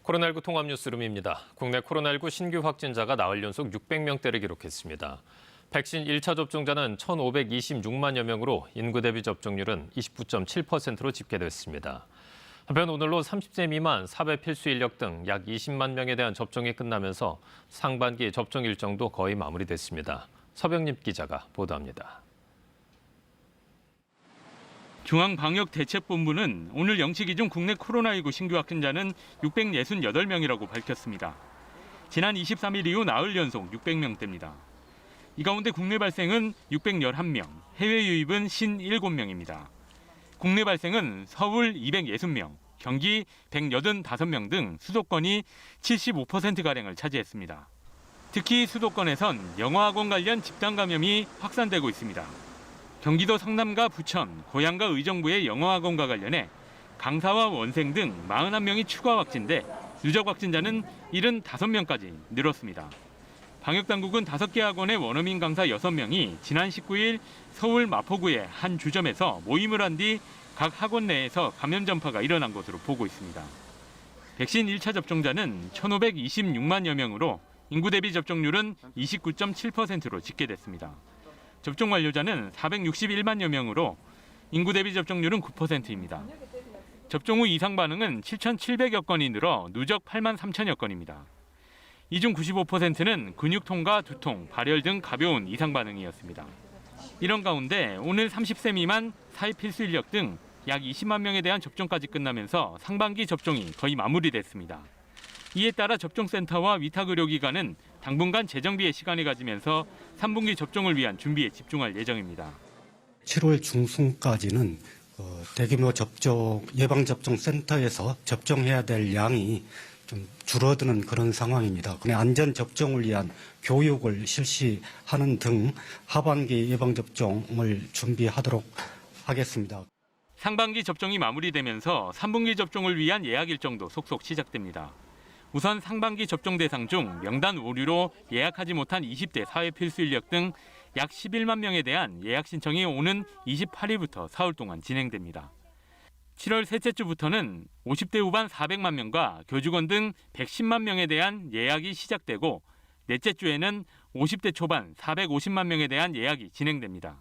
코로나19 통합 뉴스룸입니다. 국내 코로나19 신규 확진자가 나흘 연속 600명대를 기록했습니다. 백신 1차 접종자는 1,526만여 명으로 인구 대비 접종률은 29.7%로 집계됐습니다. 한편 오늘로 30세 미만, 4배 필수 인력 등 약 20만 명에 대한 접종이 끝나면서 상반기 접종 일정도 거의 마무리됐습니다. 서병립 기자가 보도합니다. 중앙방역대책본부는 오늘 0시 기준 국내 코로나19 신규 확진자는 668명이라고 밝혔습니다. 지난 23일 이후 나흘 연속 600명대입니다. 이 가운데 국내 발생은 611명, 해외 유입은 57명입니다. 국내 발생은 서울 260명, 경기 185명 등 수도권이 75%가량을 차지했습니다. 특히 수도권에선 영어학원 관련 집단 감염이 확산되고 있습니다. 경기도 성남과 부천, 고양과 의정부의 영어학원과 관련해 강사와 원생 등 41명이 추가 확진돼 누적 확진자는 75명까지 늘었습니다. 방역당국은 5개 학원의 원어민 강사 6명이 지난 19일 서울 마포구의 한 주점에서 모임을 한 뒤 각 학원 내에서 감염 전파가 일어난 것으로 보고 있습니다. 백신 1차 접종자는 1,526만여 명으로 인구 대비 접종률은 29.7%로 집계됐습니다. 접종 완료자는 461만여 명으로 인구 대비 접종률은 9%입니다. 접종 후 이상 반응은 7,700여 건이 늘어 누적 8만 3천여 건입니다. 이 중 95%는 근육통과 두통, 발열 등 가벼운 이상 반응이었습니다. 이런 가운데 오늘 30세 미만, 사회 필수 인력 등 약 20만 명에 대한 접종까지 끝나면서 상반기 접종이 거의 마무리됐습니다. 이에 따라 접종센터와 위탁의료기관은 당분간 재정비에 시간을 가지면서 3분기 접종을 위한 준비에 집중할 예정입니다. 7월 중순까지는 대규모 예방접종센터에서 접종해야 될 양이 좀 줄어드는 그런 상황입니다. 안전 접종을 위한 교육을 실시하는 등 하반기 예방접종을 준비하도록 하겠습니다. 상반기 접종이 마무리되면서 3분기 접종을 위한 예약 일정도 속속 시작됩니다. 우선 상반기 접종 대상 중 명단 오류로 예약하지 못한 20대 사회 필수 인력 등 약 11만 명에 대한 예약 신청이 오는 28일부터 사흘 동안 진행됩니다. 7월 셋째 주부터는 50대 후반 400만 명과 교직원 등 110만 명에 대한 예약이 시작되고 넷째 주에는 50대 초반 450만 명에 대한 예약이 진행됩니다.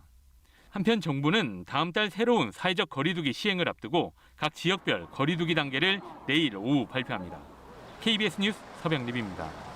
한편 정부는 다음 달 새로운 사회적 거리두기 시행을 앞두고 각 지역별 거리두기 단계를 내일 오후 발표합니다. KBS 뉴스 서병립입니다.